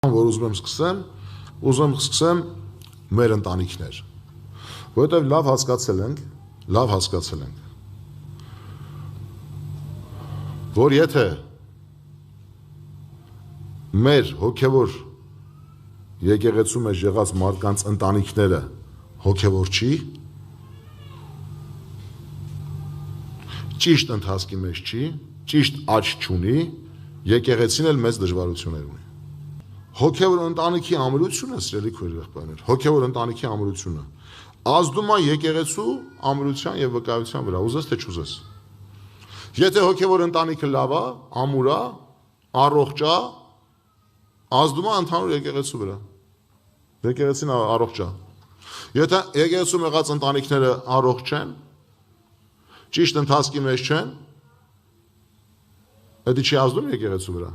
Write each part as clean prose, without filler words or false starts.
որ ուզում եմ սկսեմ մեր ընտանիքներ, որովհետև լավ հասկացել ենք, որ եթե մեր հոգևոր եկեղեցու մեջ եղած մարդկանց ընտանիքները հոգևոր չի, ճիշտ ընթացքի մեջ չի, ճիշտ աճ չունի, եկեղեցին էլ մեծ դժվարություններ ունի։ Հոգևոր ընտանիքի ամրությունը, սիրելի քույր եղբայրներ, հոգևոր ընտանիքի ամրությունը ազդում է եկեղեցու ամրության եւ վկայության վրա, ուզես թե չուզես։ Եթե հոգևոր ընտանիքը լավ է, ամուր է, առողջ է, ազդում է ընդհանուր եկեղեցու վրա։ Եկեղեցին առողջ է։ Եթե եկեղեցու եղած ընտանիքները առողջ չեն, ճիշտ ընթացքի մեջ չեն, դա չի ազդում եկեղեցու վրա։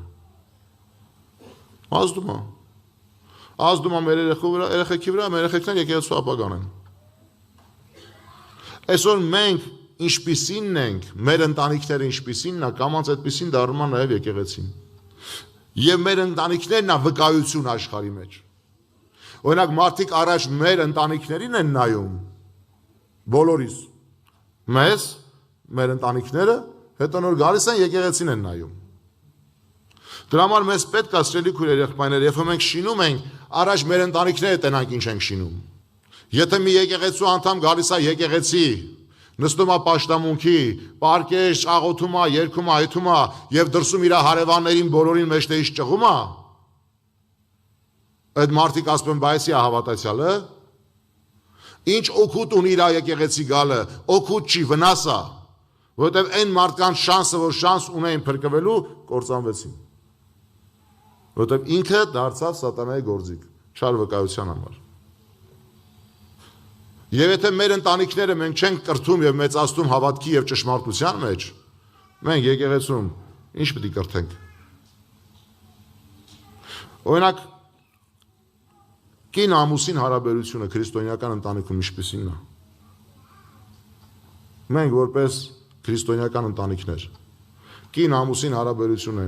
Ազդում է մեր երեխեքի վրա, մեր երեխեքները եկեղեցու ապագան են։ Այսօր մենք ինչպիսին ենք, մեր ընտանիքները ինչպիսին է, կամած այդպիսին դառնում է նաև եկեղեցին։ Եվ մեր ընտանիքներն է վկայություն աշխարհի մեջ։ Օրինակ մարդիկ առաջ մեր ընտանիքներին են նայում, բոլորիս, մեզ, մեր ընտանիքները, հետո նոր գալիս են եկեղեցին են նայում։ Դրա համար մեզ պետք է սիրելի քույրեր եղբայրներ, երբ մենք շինում ենք, առաջ մեր ընտանիքները տենանք ինչ ենք շինում։ Եթե մի եկեղեցու անդամ գալիս է եկեղեցի, նստում է պաշտամունքի, պարկեշ, աղոթում է, երգում է, այթում է եւ դրսում իր հարևաններին բոլորին մեջտեղից ճղում է, այդ մարդիկ ասում են, բայց է հավատացյալը, ինչ օգուտ ունի իր եկեղեցի գալը, օգուտ չի, վնաս է, որովհետեւ այն մարդկանց շանսը, որ շանս ունեին փրկվելու, կործանվեցին։ Որովհետև ինքը դարձավ սատանայի գործիք, չար վկայության համար։ Եվ եթե մեր ընտանիքները մենք չենք կրթում եւ մեծացնում հավատքի եւ ճշմարտության մեջ, մենք եկեղեցում ինչ պետք է կրթենք։ Օրինակ, կին ամուսին հարաբերությունը քրիստոնեական ընտանիքում ինչպիսին է։ Մենք որպես քրիստոնեական ընտանիքներ, կին ամուսին հարաբերությունը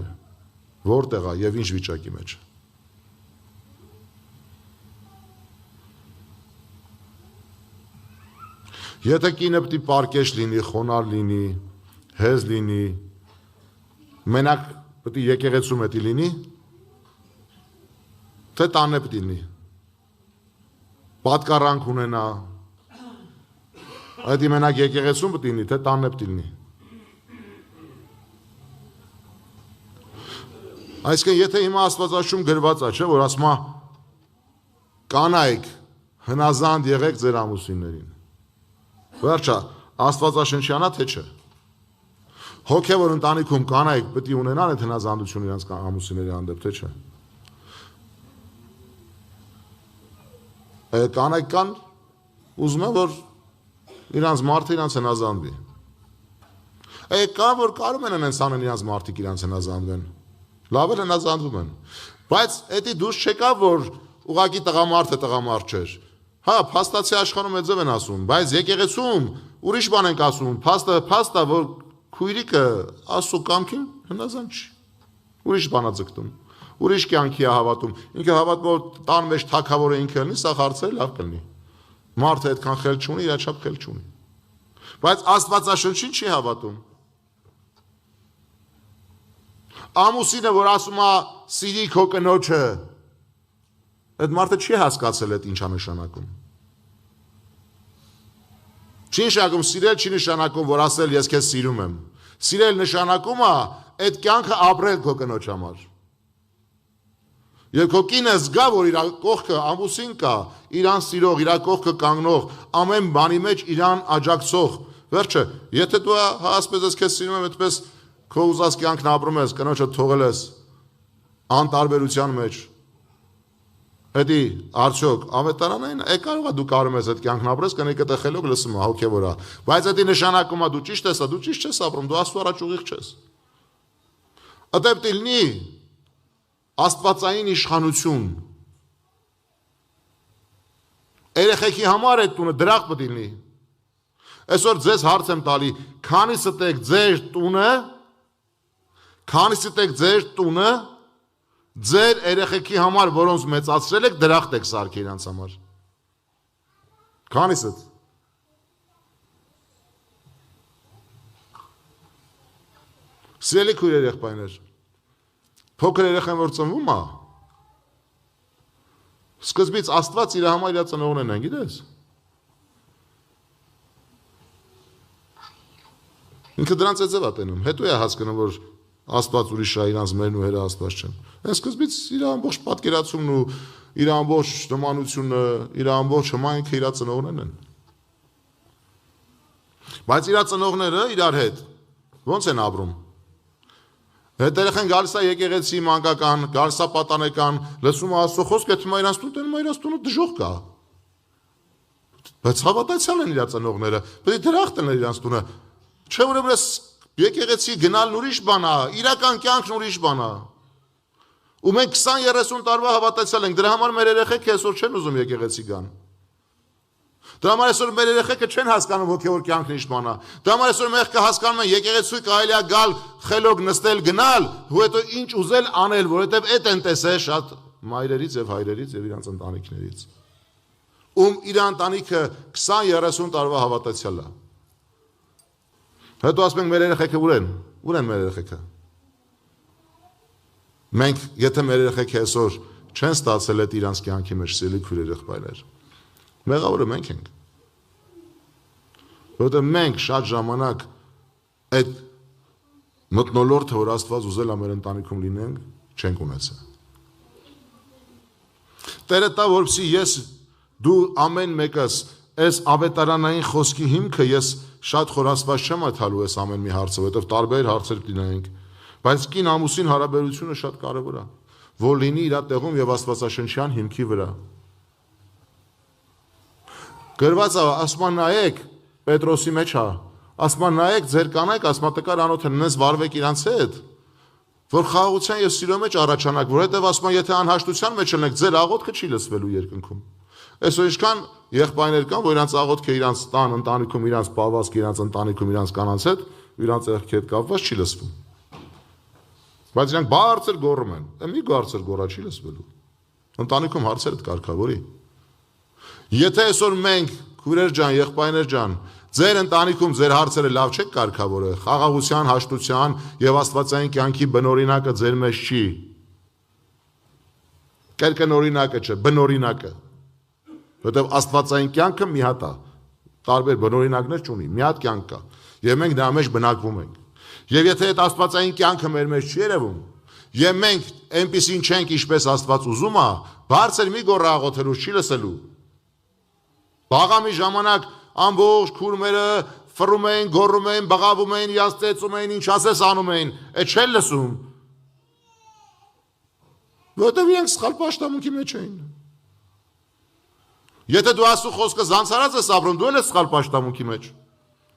որտեղ է եւ ինչ վիճակի մեջ։ Եթե կինը պիտի պարկեշ լինի, խոնար լինի, հեզ լինի, մենակ պիտի եկեղեցու մետի լինի, թե տանն է պիտի լինի, պատկառանք ունենա, այդ մենակ եկեղեցում պիտի լինի, թե տանն է պիտի լինի։ Այսինքն եթե հիմա Աստվածաշունչ գրված է, չէ, որ ասում է կանայք հնազանդ եղեք ձեր ամուսիններին։ Վերջա, Աստվածաշնչյան է թե չէ։ Հոգևոր ընտանիքում կանայք պետք է ունենան այդ հնազանդությունը իրենց ամուսինների հանդեպ, թե չէ։ Կանայք կան ուզում են, որ իրենց մարդը իրենց հնազանդվի։ Կան, որ կարում են այնց անեն իրենց մարդիկ իրենց հնազանդվեն։ Լավ էլ հնազանդվում են, բայց էդի դուրս չեկա, որ ուղակի տղամարդը տղամարդ չէր։ Հա, փաստացի աշխարհում այդ ձև են ասում, բայց եկեղեցում ուրիշ բան ենք ասում, փաստա, որ քույրիկը Աստծո կամքին հնազանդ չի։ Ուրիշ բան է ձգտում, ուրիշ կյանքի է հավատում։ Ինքը հավատում որ տան մեջ թագավորը ինքը լինի, սա հարցերը լավ կլինի։ Մարդը այդքան խել չունի, իր չափ խել չունի։ Բայց Աստվածաշնչին չի հավատում։ Ամուսինը, որ ասում է սիրի քո կնոջը, այդ մարդը չի հասկացել այդ ինչա նշանակում։ Չի նշանակում սիրել, չի նշանակում, որ ասել ես քեզ սիրում եմ։ Սիրել նշանակում է այդ կյանքը ապրել քո կնոջ համար։ Եվ քո կինը զգա, որ իր կողքը ամուսին կա, իրան սիրող, իր կողքը կանգնող, ամեն բանի մեջ իրան աջակցող։ Վերջը, եթե դու ասես ես քեզ սիրում եմ, այդպես քո ուզած կյանքն ապրում ես, կնոջը թողել ես անտարբերության մեջ։ Էդի արդյոք ավետարանային կարող է դու կարում ես այդ կյանքն ապրես, կնիկը տխելով լսում է, հոգևոր է։ Բայց էդի նշանակում է դու ճիշտ ես, դու ճիշտ չես ապրում, դու Աստծո առաջ ուղիղ չես։ Ըդեպ լինի աստվածային իշխանություն։ Երեխեքի համար այդ տունը դրախտ պետք է լինի։ Այսօր ձեզ հարց եմ տալի, քանիսը դեք ձեր տունը ձեր երեխեքի համար, որոնց մեծացրել եք, դրախտ եք սարքել իրանց համար։ Քանիսդ։ Սիրելի քույրեր, եղբայրներ, փոքր երեխան որ ծնվում է, սկզբից Աստված իր համար իր ծնողներն են, գիտես։ Ինքը դրանց է ձև է տենում, հետո է հասկանում, որ Աստված ուրիշ է, իրանց մերն ու հերը Աստված չեն։ Այն սկզբից իր ամբողջ պատկերացումն ու իր ամբողջ նմանությունը, իր ամբողջ հմայքը իր ծնողներն են։ Բայց իր ծնողները իրար հետ ո՞նց են ապրում։ Հետ երեխան գալիս է եկեղեցի մանկական, գալիս է պատանեկան, լսում է Աստծո խոսքը, թվում է իրանց տուն, տենում է իրանց տունը դժոխք կա։ Բայց հավատացյալ են իր ծնողները, պետք է դրախտ են իրանց տունը։ Չէ՞ որ եկեղեցի գնալն ուրիշ բան է, իրական կյանքն ուրիշ բան է։ Ու մենք 20-30 տարվա հավատացյալ ենք, դրա համար մեր երեխեքը այսօր չեն ուզում եկեղեցի գան։ Դրա համար այսօր մեր երեխեքը չեն հասկանում հոգևոր կյանքն ինչ բան է։ Դրա համար այսօր մենք կհասկանում են եկեղեցու կարելի է գալ, խելոք նստել, գնալ, ու հետո ինչ ուզել անել, որովհետև այդ են տեսել շատ մայրերից եւ հայրերից եւ իրանց ընտանիքներից։ Ում իր ընտանիքը 20-30 տարվա հավատացյալ է։ Հետո ասում ենք մեր երեխեքը ուր են մեր երեխեքը։ Մենք եթե մեր երեխեքը այսօր չեն ստացել այդ իրանց կյանքի մեջ սիրելի քույրեր եղբայրներ, մեղավորը մենք ենք։ Որովհետև մենք շատ ժամանակ այդ մթնոլորտը, որ Աստված ուզել է մեր ընտանիքում լինենք, չենք ունեցել։ Տերը տա, որպեսզի ես դու ամեն մեկս այս ավետարանային խոսքի հիմքը ես շատ խորացված չեմ այթալու այս ամեն մի հարցը, որովհետև տարբեր հարցեր կլինենք, բայց կին ամուսին հարաբերությունը շատ կարևոր է, որ լինի իր տեղում եւ աստվածաշնչյան հիմքի վրա։ Գրված է, ասում նայեք, Պետրոսի մեջ է, ասում նայեք, ձեր կանայք, ասում տկար անոթը նենց վարվեք իրանց հետ, որ խաղաղության եւ սիրո մեջ առաջանաք, որովհետեւ ասում եթե անհաշտության մեջ ելնեք, ձեր աղոթքը չի լսվելու երկնքում։ Այսօր ինչքան եղբայրներ կան, որ իրանց աղոթքը իրանց տան ընտանիքում, իրանց պահվածքը իրանց ընտանիքում, իրանց կանանց հետ, իրանց եղքի հետ կապված չի լսվում։ Բայց իրանք բարձր գոռում են, մի բարձր գոռա չի լսվելու։ Ընտանիքում հարցերը կարգավորի։ Եթե այսօր մենք, քույրեր ջան, եղբայրներ ջան, ձեր ընտանիքում ձեր հարցերը լավ չեք կարգավորել, խաղաղության, հաշտության եւ աստվածային կյանքի բնօրինակը ձեր մեջ չի։ Կերկնօրինակը չէ, բնօրինակը։ Որտեւ աստվածային կյանքը մի հատ է, տարբեր բնօրինակներ չունի, մի հատ կյանք կա, եւ մենք դրա մեջ բնակվում ենք։ Եվ եթե այդ աստվածային կյանքը մեր մեջ չի երևում, եւ մենք այնպեսին չենք, ինչպես Աստված ուզում է, բարձր մի գոռ աղոթելու չի լսելու։ Բաղամի ժամանակ ամբողջ քուրմերը ֆռում էին, գոռում էին, բղավում էին, իրաց ծեծում էին, ինչ ասես անում էին, այդ չեն լսում։ Որտեւ իրենք սխալ պաշտամունքի մեջ էին։ Եթե դու Աստծո խոսքը զանցարած ես ապրում, դու ես սխալ պաշտամունքի մեջ։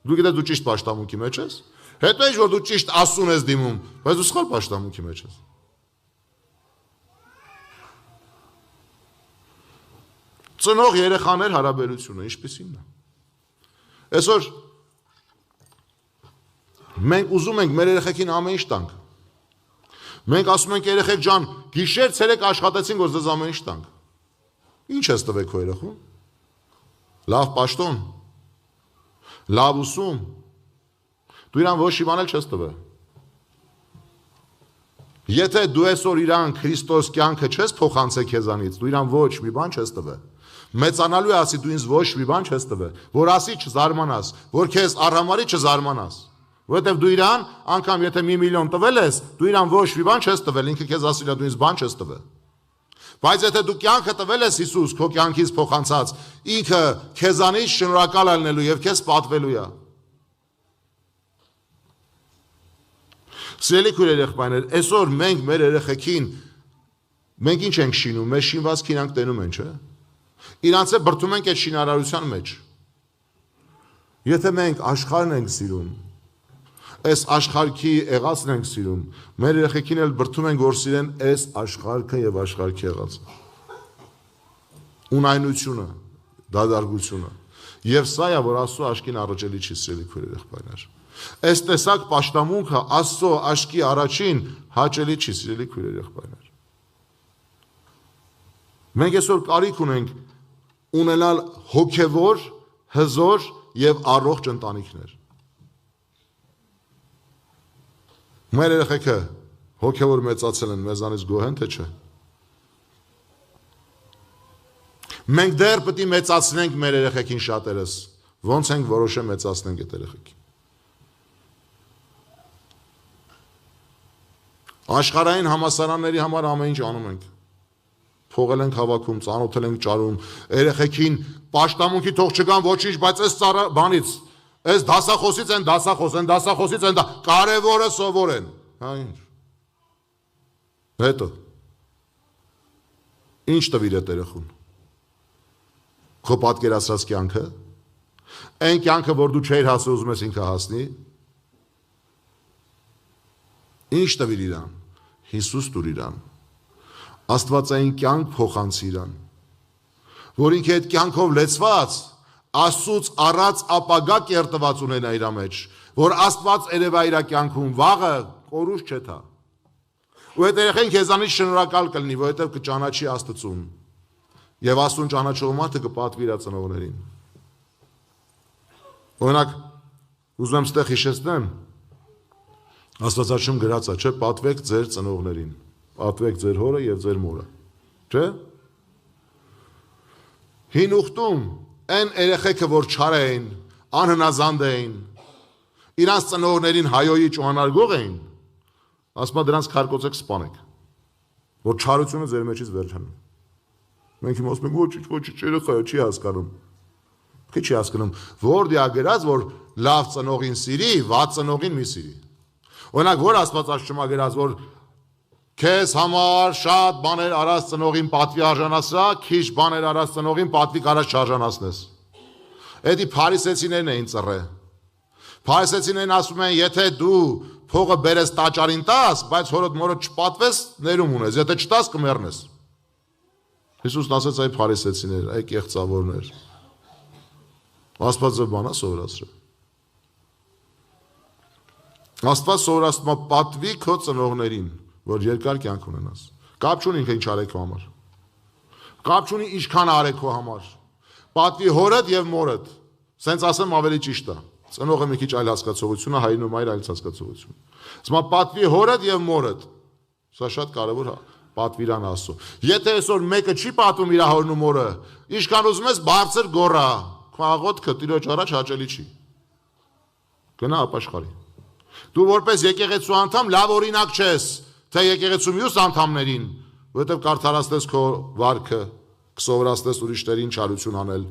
Դու գիտես դու ճիշտ պաշտամունքի մեջ ես։ Հետո ինչ որ դու ճիշտ Աստծուն ես դիմում, բայց դու սխալ պաշտամունքի մեջ ես։ Ծնող երեխաներ հարաբերությունը ինչպիսին է։ Այսօր մենք ուզում ենք մեր երեխեքին ամեն ինչ տանք։ Մենք ասում ենք երեխեք ջան, գիշեր ցերեկ աշխատեցին, որ ձեզ ամեն ինչ տանք։ Ինչ ես տվել քո երեխուն։ Լավ պաշտոն, լավ ուսում, դու իրան ոչ մի բան չես տվել։ Եթե դու այսօր իրան Քրիստոս կյանքը չես փոխանցել քեզանից, դու իրան ոչ մի բան չես տվել։ Մեծանալու է ասի դու ինձ ոչ մի բան չես տվել, որ ասի չզարմանաս, որ քեզ առհամարի չզարմանաս։ Որովհետև դու իրան անգամ եթե 1 միլիոն տվել ես, դու իրան ոչ մի բան չես տվել, ինքը քեզ ասի դու ինձ բան չես տվել։ Բայց եթե դու կյանքը տվել ես Հիսուս, քո կյանքից փոխանցած, ինքը քեզանից շնորհակալ ալնելու եւ քեզ պատվելու է։ Սիրելի քույրեր եղբայրներ, այսօր մենք մեր երեխեքին մենք ինչ ենք շինում, մեր շինվածքը իրանք տենում են, չէ՞։ Իրանց է բրդում ենք այդ շինարարության մեջ։ Եթե մենք աշխարհն ենք սիրում, այս աշխարհքի եղածն ենք սիրում, մեր երեխեքին էլ բրդում ենք որ սիրեն այս աշխարհքը եւ աշխարհքի եղածը։ Ունայնությունը, դադարգությունը։ Եվ սա է որ Աստծո աշկին առջելի չի սիրելի քույրեր եղբայրներ։ Այս տեսակ պաշտամունքը Աստծո աշկի առաջին հաճելի չի սիրելի քույրեր եղբայրներ։ Մենք այսօր կարիք ունենք ունենալ հոգևոր, հզոր եւ առողջ ընտանիքներ։ Մեր երեխեքը հոգևոր մեծացել են, մեզանից գոհ են, թե չէ։ Մենք դեռ պետք է մեծացնենք մեր երեխեքին շատերս, ոնց ենք որոշել մեծացնենք այդ երեխեքին։ Աշխարհային համասարանների համար ամեն ինչ անում ենք։ Փողել ենք հավաքում, ծանոթել ենք ճարում, երեխեքին պաշտամունքի թող չգան ոչինչ, բայց այս բանից, այս դասախոսից են դասախոս, են դասախոսից են դա, կարևորը սովորեն։ Հա ինչ։ Հետո ինչ տվիր այդ երեխուն։ Քո պատկերացրած կյանքը, այն կյանքը, որ դու չէիր հասել, ուզում ես ինքը հասնի, ինչ տվիր իրան, Հիսուս տուր իրան, աստվածային կյանք փոխանցի իրան, որ ինքը այդ կյանքով լեցված, Աստծուց առած ապագա կերտված ունենա իր մեջ, որ Աստված երևա իր կյանքում, վաղը կորուս չթա։ Ու այդ երեխեն քեզանից շնորհակալ կլինի, որովհետև կճանաչի Աստծուն։ Եվ Աստծուն ճանաչող մարդը կպատվի իր ծնողներին։ Օրինակ, ուզում եմ ստեղ հիշեցնեմ, Աստվածաշունչում գրած է, չէ, պատվեք ձեր ծնողներին, պատվեք ձեր հորը եւ ձեր մորը։ Չէ՞։ Հին ուխտում այն երեխեքը, որ չար էին, անհնազանդ էին, իրանց ծնողներին հայոյի ճանարգող էին, ասում է դրանց քարկոծեք սպանեք, որ չարությունը ձեր մեջից վերջանում։ Մենք հիմա ասում ենք ոչինչ, երեխայը չի հասկանում։ Թե չի հասկանում, որ դիա գրած, որ լավ ծնողին սիրի, վատ ծնողին մի սիրի։ Օրինակ, որ Աստվածաշունչում գրած, որ քեզ համար շատ բաներ արած ծնողին պատվի արժանացրա, քիչ բաներ արած ծնողին պատվի կարած չարժանացնես։ Էդի փարիսեցիներն էին ծռե։ Փարիսեցիներն ասում են, եթե դու փողը բերես տաճարին տաս, բայց հորդ մորդ չպատվես, ներում ունես, եթե չտաս կմեռնես։ Հիսուսն ասեց այ փարիսեցիներ, այ կեղծավորներ։ Աստված բանա սովորացրել։ Աստված սովորացնում է պատվի քո ծնողներին, որ երկար կյանք ունենաս։ Կապ չունի ինքը ինչ արեք քո համար։ Կապ չունի ինչքան արեք քո համար։ Պատվի հորդ եւ մորդ։ Սենց ասեմ ավելի ճիշտ է։ Ծնողը մի քիչ այլ հասկացողություն է, հայրն ու մայրը այլ հասկացողություն։ Ասում է պատվի հորդ եւ մորդ։ Սա շատ կարեւոր է, պատվիրան Աստծո։ Եթե այսօր մեկը չի պատվում իր հորն ու մորը, ինչքան ուզում ես բարձր գոռա, քո աղոթքը Տիրոջ առաջ հաճելի չի։ Գնա ապաշխարի։ Դու որպես եկեղեցու անդամ լավ օրինակ չես, թե եկեղեցու մյուս անդամներին, որովհետև կարդարացնես քո վարքը, կսովորացնես ուրիշներին չարություն անել։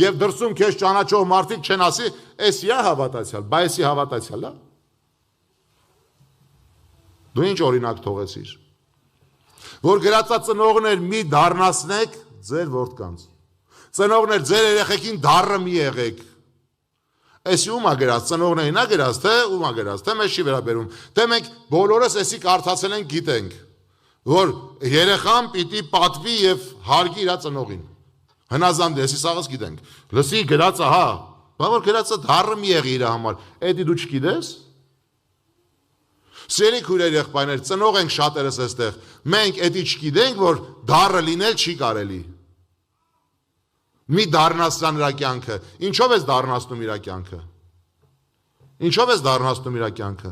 Եվ դրսում քեզ ճանաչող մարդիկ չեն ասի, «Էս իա հավատացյալ, բա էսի հավատացյալ է»։ Դու ինչ օրինակ թողեցիր։ Որ գրածա ծնողներ մի դառնացնեք ձեր որդկանց։ Ծնողներ ձեր երեխեքին դառը մի եղեք։ Էսի ում է գրած, ծնողներին է գրած, թե ում է գրած, թե մեզ չի վերաբերում, թե մենք բոլորս էսի կարդացել ենք, գիտենք, որ երեխան պիտի պատվի եւ հարգի իր ծնողին։ Հնազանդ էսի սաղս գիտենք։ Լսի գրածը, հա, բա որ գրածը դառը մի եղի իր համար, էդի դու չգիտես։ Սերի քույրեր եղբայրներ, ծնող ենք շատերս այստեղ, մենք էդի չգիտենք, որ դառը լինել չի կարելի։ Մի դառնացրա նրա կյանքը, ինչով ես դառնացնում իր կյանքը։ Ինչով ես դառնացնում իր կյանքը։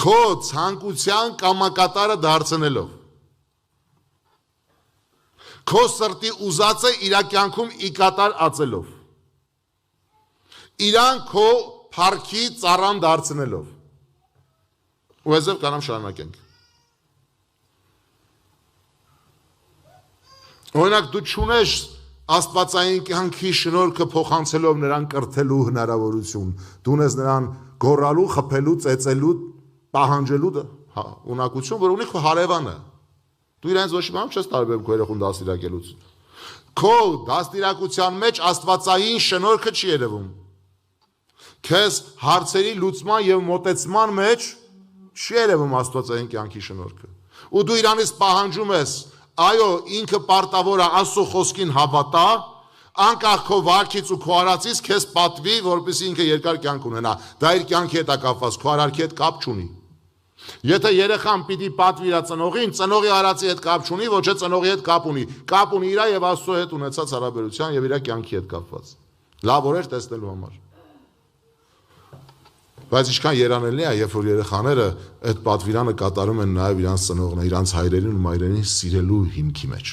Քո ցանկության կամակատարը դարձնելով։ Քո սրտի ուզածը իր կյանքում իկատար ածելով։ Իրան քո փառքի ծառան դարձնելով։ Ու այսօր կանամ շարունակենք։ Օրինակ դու չունես աստվածային կյանքի շնորհքը փոխանցելով նրան կրթելու հնարավորություն, դու ունես նրան գոռալու, խփելու, ծեծելու, պահանջելու ունակություն, որ ունի քո հարևանը։ Դու իրենց ոչ մի բան չես տարբերում քո երեխուն դաստիարակելուց։ Քո դաստիարակության մեջ աստվածային շնորհքը չի երևում։ Քեզ հարցերի լուծման եւ մոտեցման մեջ չի երևում աստվածային կյանքի շնորհքը։ Ու դու իրանից պահանջում ես այո, ինքը պարտավոր է Աստծո խոսքին հավատա, անկախ քո վարքից ու քո արածից քեզ պատվի, որպեսզի ինքը երկար կյանք ունենա։ Դա իր կյանքի հետ է կապված, քո արարքի հետ կապ չունի։ Եթե երեխան պիտի պատվիրա ծնողին, ծնողի արածի հետ կապ չունի, ոչ է ծնողի հետ կապ ունի։ Կապ ունի իր եւ Աստծո հետ ունեցած հարաբերության եւ իր կյանքի հետ կապված։ Լավ օրեր տեսնելու համար։ Բայց ինչքան երանելի է, երբ որ երեխաները այդ պատվիրանը կատարում են նաեւ իրանց ծնողն, իրանց հայրերին ու մայրերին սիրելու հիմքի մեջ։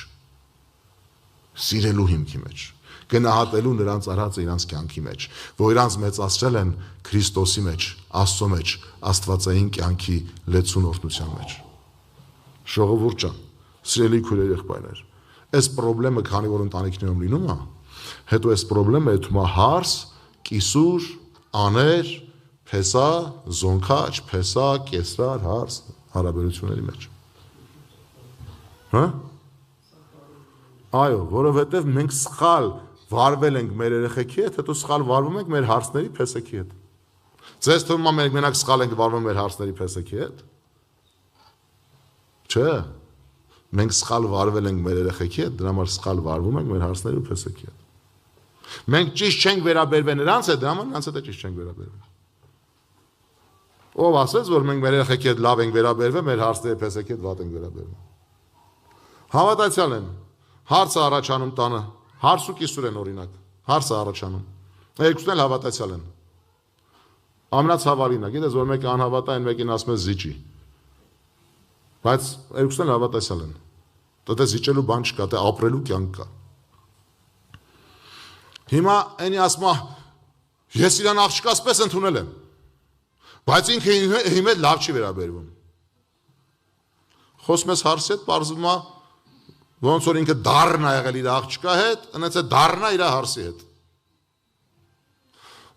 Սիրելու հիմքի մեջ։ Գնահատելու նրանց արածը իրանց կյանքի մեջ, որ իրանց մեծացրել են Քրիստոսի մեջ, Աստծո մեջ, Աստվածային կյանքի լեցուն օրհնության մեջ։ Ժողովուրդ ջան, սիրելի քույրեր եղբայրներ, այս խնդրեմը քանի որ ընտանիքներում լինում է, հետո այս խնդրեմը դու հարս, կիսուր, աներ, փեսա, զոնքաչ, փեսա, կեսրար, հարս հարաբերությունների մեջ։ Հա? Այո, որովհետև մենք սխալ վարվել ենք մեր երեխեքի հետ, հետո սխալ վարվում ենք մեր հարսների փեսեքի հետ։ Ձեզ թվում է մենք մենակ սխալ ենք վարվում մեր հարսների փեսեքի հետ։ Չէ։ Մենք սխալ վարվել ենք մեր երեխեքի հետ, դրա համար սխալ վարվում ենք մեր հարսների ու փեսեքի հետ։ Մենք ճիշտ չենք վերաբերվել նրանց հետ, դրա համար նրանց հետ ճիշտ չենք վերաբերվել։ Ով ասեց, որ մենք մեր երեխեքի հետ լավ ենք վերաբերվել, մեր հարսների փեսեքի հետ վատ ենք վերաբերվում։ Հավատացյալ են, հարցը առաջանում տանը, հարս ու կիսուր են օրինակ, հարցը առաջանում։ Երկուսն էլ հավատացյալ են։ Ամենացավալին է, գիտես, որ մեկը անհավատա են, մեկին ասում է զիջի։ Բայց երկուսն էլ հավատացյալ են։ Դա զիջելու բան չկա, դա ապրելու կյանք կա։ Հիմա այնի ասում է, ես իրան աղջկաս պես ընդունել եմ, բայց ինքը հիմա լավ չի վերաբերվում։ Խոսում ես հարսի հետ, պարզվում է, ոնց որ ինքը դառն է եղել իր աղջկա հետ, այնպես է դառնա իր հարսի հետ։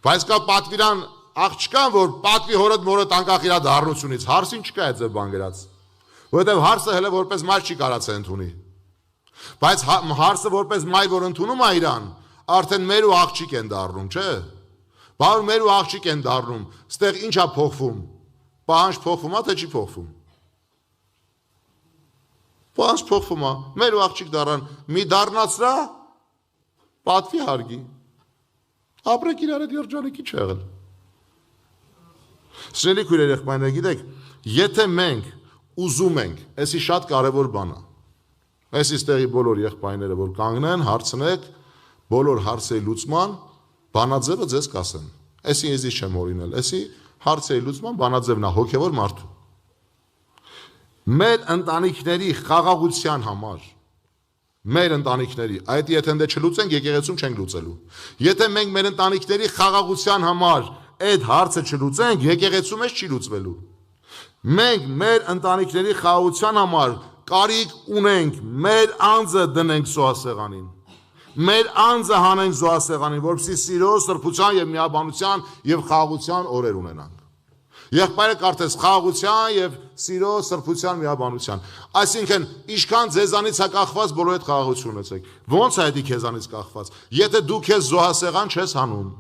Բայց կա պատվիրան աղջկան, որ պատվի հորդ մորդ անկախ իր դառնությունից, հարսին չկա այդ ձև բան գրած։ Որովհետև հարսը հələ որպես մայր չի կարած է ընդունի։ Բայց հարսը որպես մայր որ ընդունում է իրան, արդեն մեր ու աղջիկ են դառնում, չէ՞։ Բար մեր ու աղջիկ են դառնում, ստեղ ի՞նչ է փոխվում։ Պահանջ փոխվում է, թե չի փոխվում։ Պահանջ փոխվում է, մեր ու աղջիկ դառան, մի դառնացրա, պատվի հարգի։ Ապրեք իրար հետ երջանիկի չեղել։ Սիրելի քույրեր եղբայրներ, գիտեք, եթե մենք ուզում ենք, այսի շատ կարևոր բան է։ Այսի ստեղի բոլոր եղբայրները, որ կանգնեն, հարցնեք, բոլոր հարցերի լուծման բանաձևը ձեզ կասեն։ Այսի ես չեմ օրինել, այսի հարցերի լուծման բանաձևն է հոգևոր մարդու։ Մեր ընտանիքների խաղաղության համար, մեր ընտանիքների, այդ եթե դե չլուծենք, եկեղեցում չենք լուծելու։ Եթե մենք մեր ընտանիքների խաղաղության համար այդ հարցը չլուծենք, եկեղեցում էս չի լուծվելու։ Մենք մեր ընտանիքների խաղաղության համար կարիք ունենք մեր անձը դնենք զոհասեղանին։ Մեր անձը հանենք զոհասեղանին, որպեսզի սիրո, սրբության եւ միաբանության եւ խաղաղության օրեր ունենանք։ Եղբայրը կարծես խաղաղության եւ սիրո, սրբության միաբանության։ Այսինքն, ինչքան ձեզանից է կախված, բոլոր այդ խաղաղություն ունեցեք։ Ոնց է դա քեզանից կախված։ Եթե դու քեզ զոհասեղան չես հանում,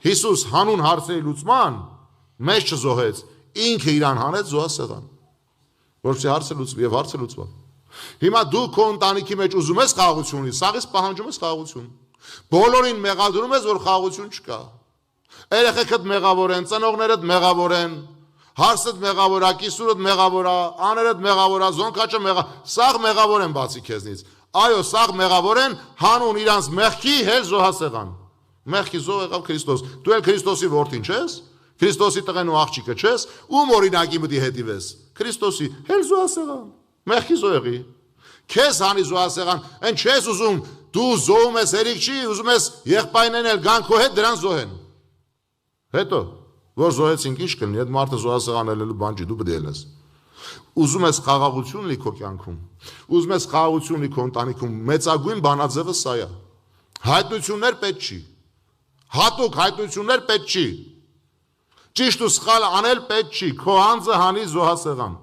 Հիսուս հանուն հարցերի լուծման մեզ չզոհեց, ինքը իրան հանեց զոհասեղան, որպեսզի հարցը լուծվի եւ հարցը լուծվավ։ Հիմա դու քո ընտանիքի մեջ ուզում ես խաղաղություն ունի, սաղից պահանջում ես խաղաղություն։ Բոլորին մեղադրում ես, որ խաղաղություն չկա։ Երեխեքդ մեղավոր են, ծնողներդ մեղավոր են, հարսդ մեղավոր է, կիսուրդ մեղավոր է, աներդ մեղավոր է, զոնքաչը մեղավոր, սաղ մեղավոր են բացի քեզնից։ Այո, սաղ մեղավոր են, հանուն իրանց մեղքի հել զոհասեղան։ Մեղքի զոհ եղավ Քրիստոս։ Դու էլ Քրիստոսի որդին չես, Քրիստոսի տղեն ու աղջիկը չես, ում օրինակի մտի հետիվես։ Քրիստոսի հել զոհասեղան։ Մեղքի զոհի։ Քեզ հանի զոհասեղան, այն չես ուզում, դու զոհում ես հերիք չի, ուզում ես եղբայրներն էլ գան քո հետ դրան զոհեն։ Հետո որ զոհեցինք ինչ կլինի, այդ մարդը զոհասեղան ելնելու բան չի, դու պետք է ելնես։ Ուզում ես խաղաղություն լինի քո կյանքում, ուզում ես խաղաղություն լինի քո ընտանիքում, մեծագույն բանաձևը սա է։ Հայտնություններ պետք չի։ Հատուկ հայտնություններ պետք չի։ Ճիշտ ու սխալ անել պետք չի, քո անձը հանի զոհասեղան։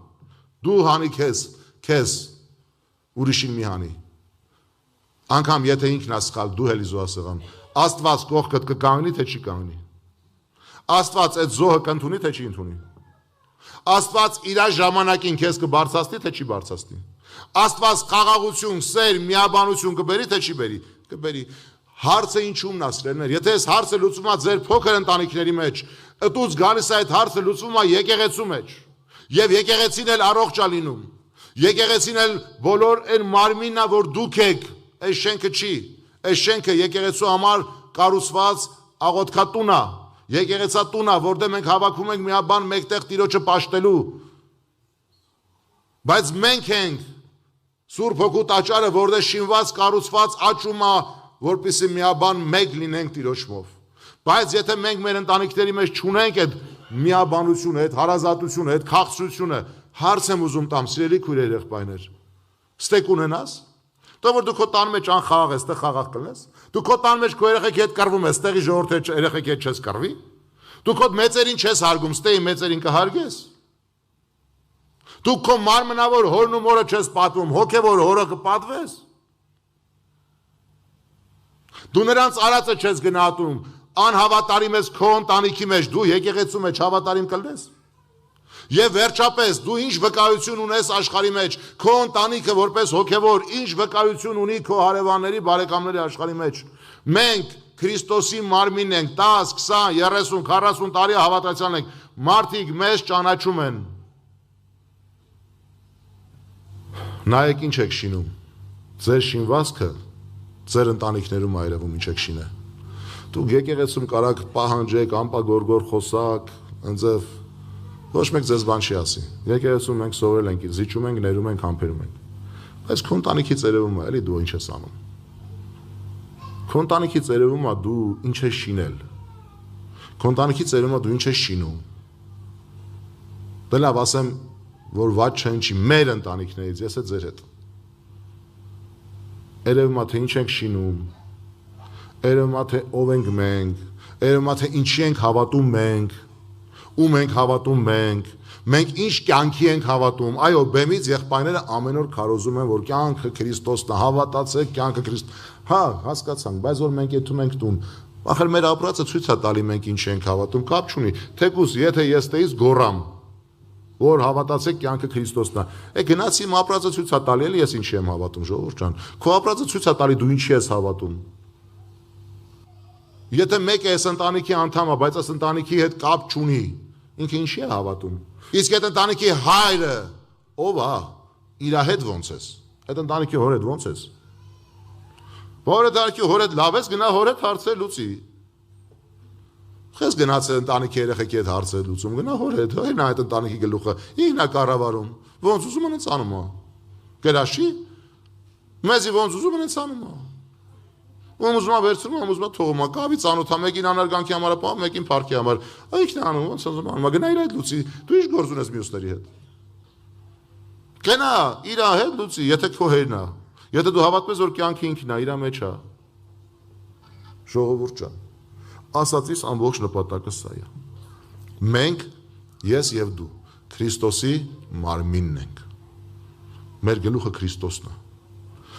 Դու հանի քեզ ուրիշին մի հանի։ Անկամ եթե ինքն է սխալ, դու հելի զոհասեղան։ Աստված կողքդ կկանգնի, թե չի կանգնի։ Աստված այդ զոհը կընդունի, թե չի ընդունի։ Աստված իր ժամանակին քեզ կբարձրացնի, թե չի բարձրացնի։ Աստված խաղաղություն, սեր, միաբանություն կբերի, թե չի բերի։ Կբերի։ Հարցը ինչումն է սիրելիներ, եթե այս հարցը լուծվում է ձեր փոքր ընտանիքների մեջ, ըտուց գալիս է այդ հարցը լուծվում է եկեղեցու մեջ։ Եվ եկեղեցին էլ առողջ է լինում։ Եկեղեցին էլ բոլոր այն մարմինն է, որ դուք եք, այս շենքը չի։ Այս շենքը եկեղեցու համար կառուցված աղոթքատուն է, եկեղեցատուն է, որտեղ մենք հավաքվում ենք միաբան մեկտեղ Տիրոջը պաշտելու։ Բայց մենք ենք Սուրբ Հոգու տաճարը, որտեղ շինված, կառուցված աճում է, որպեսզի միաբան մեկ լինենք Տիրոջով։ Բայց եթե մենք մեր ընտանիքների մեջ չունենք այդ միաբանությունը, այդ հարազատությունը, այդ քաղցրությունը, հարց եմ ուզում տամ, սիրելի քույրեր, եղբայրներ, ստեկ ունենաս։ Դու որ դու քո տան մեջ անխաղաղ ես, տեղ խաղաղ կլես։ Դու քո տան մեջ քո երեխեքի հետ կռվում ես, տեղի ժողովրդի երեխեքի հետ չես կռվի։ Դու քո մեծերին չես հարգում, ստեի մեծերին կհարգես։ Դու քո մարմնավոր հորն ու մորը չես պատվում, հոգևոր հորը կպատվես։ Դու նրանց արածը չես գնահատում, անհավատարիմ ես քո ընտանիքի մեջ, դու եկեղեցու մեջ հավատարիմ կլնես։ Եվ վերջապես դու ինչ վկայություն ունես աշխարհի մեջ, քո ընտանիքը որպես հոգևոր ինչ վկայություն ունի քո հարևանների, բարեկամների աշխարհի մեջ։ Մենք Քրիստոսի մարմինն ենք, 10, 20, 30, 40 տարի հավատացյալ ենք, մարդիկ մեզ ճանաչում են։ Նայեք ինչ եք շինում։ Ձեր շինվածքը ձեր ընտանիքներում այրվում ինչ եք շինե։ Դուք եկեղեցում կարաք պահանջեք, ամպագորգոր խոսակ, ընձև ոչ մեկ ձեզ բան չի ասի։ Եկեղեցում մենք սովորել ենք, զիջում ենք, ներում ենք, համբերում ենք։ Բայց քո ընտանիքի ծերևում է, էլի դու ինչ ես անում։ Քո ընտանիքի ծերևում է դու ինչ ես շինել։ Քո ընտանիքի ծերևում է դու ինչ ես շինում։ Դե լավ, ասեմ, որ ված չեն չի մեր ընտանիքներից, ես է ձեր հետ։ Երևում է թե ինչ ենք շինում, երևում է թե ով ենք մենք, երևում է թե ինչի ենք հավատում մենք, ում ենք հավատում մենք ինչ կյանքի ենք հավատում, այո, բեմից եղբայրները ամեն օր քարոզում են, որ կյանքը Քրիստոսն է, հավատացեք, կյանքը Քրիստոս, հա, հասկացանք, բայց որ մենք եթում ենք տուն, ախր մեր ապրածը ցույց է տալի մենք ինչ ենք հավատում, կապ չունի, թեկուզ եթե ես տեից գոռամ, որ հավատացեք կյանքը Քրիստոսն է, գնաց իմ ապրածը ցույց է տալի, էլի ես ինչի եմ հավատում, ժողովուրդ ջան, քո ապրածը ցույց է տալի դու ինչի ես հավատում։ Եթե մեկը այս ընտանիքի անդամ է, բայց այս ընտանիքի հետ կապ չունի, ինքը ինչի է հավատում։ Իսկ այդ ընտանիքի հայրը ով է, իր հետ ոնց ես։ Այդ ընտանիքի հոր հետ ոնց ես։ Որ ընտանիքի հոր հետ լավ ես, գնա հոր հետ հարցեր լուծի։ Խես գնացել ընտանիքի երեխեքի հետ հարցեր լուծում, գնա հոր հետ, նա այդ ընտանիքի գլուխը, ինքն է կառավարում, ոնց ուզում են անում է։ Գրաշի, մեզի ոնց ուզում են անում է։ Ում ուզում է վերցնում, ում ուզում է թողում է, կավի ծանոթա, մեկին անարգանքի համար է պահում, մեկին փառքի համար։ Ինքն է անում, ոնց ուզում անում է, գնա իր հետ լուծի, դու ինչ գործ ունես մյուսների հետ։ Գնա իր հետ լուծի, եթե քո հերն է։ Եթե դու հավատում ես, որ կյանքը ինքն է, իր մեջ է։ Ժողովուրդ ջան, ասածիս ամբողջ նպատակը սա է։ Մենք, ես եւ դու, Քրիստոսի մարմինն ենք։ Մեր գլուխը Քրիստոսն է։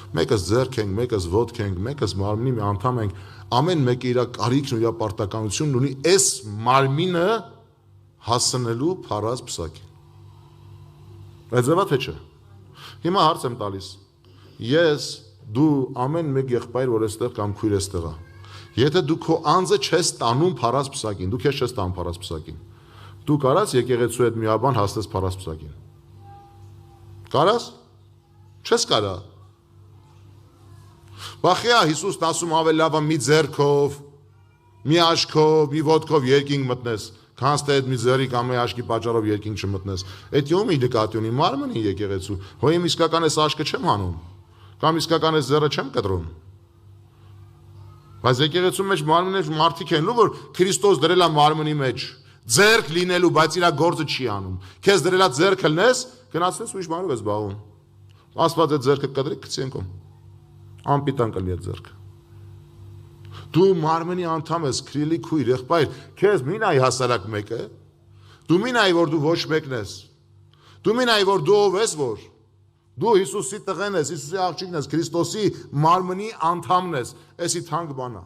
Մեկս ձեռք ենք, մեկս ոտք ենք, մեկս մարմնի մի անդամ ենք, ամեն մեկը իր կարիքն ու իր պարտականությունն ունի այս մարմինը հասնելու փառած պսակին։ Այդ ձևա թե չէ։ Հիմա հարց եմ տալիս։ Ես, դու, ամեն մեկ եղբայր, որ էստեղ կամ քույր էստեղ է։ Եթե դու քո անձը չես տանում փառած պսակին, դու քեզ չես տանում փառած պսակին։ Դու կարաս եկեղեցու հետ միաբան հասնես փառած պսակին։ Կարաս։ Չես կարա։ Բախիա Հիսուսն ասում ավելի լավ է մի ձեռքով, մի աչքով, մի ոտքով երկինք մտնես, քան թե մի ձեռի կամ մի աչքի պատճառով երկինք չմտնես։ Այդ յոմի նկատի ունի մարմնի եկեղեցու։ Հո իմ իսկական էս աչքը չեմ հանում, կամ իսկական էս ձեռը չեմ կտրում։ Բայց եկեղեցու մեջ մարմնի մարդիկ են, որ Քրիստոս դրել է մարմնի մեջ, ձեռք լինելու, բայց իր գործը չի անում։ Քեզ դրել է ձեռքը լնես, գնացես ուրիշ բանով ես զբաղվում։ Աստված այդ ձեռքը կտրի, գցի ընկում։ Անպիտան կլինի այդ ձեռքը։ Դու մարմնի անդամ ես, քրիլի քույր, եղբայր, քեզ մի նայ հասարակ մեկը, դու մի նայ, որ դու ոչ մեկն ես, դու մի նայ, որ դու ով ես, որ դու Հիսուսի տղեն ես, Հիսուսի աղջիկն ես, Քրիստոսի մարմնի անդամն ես, էսի թանկ բան է։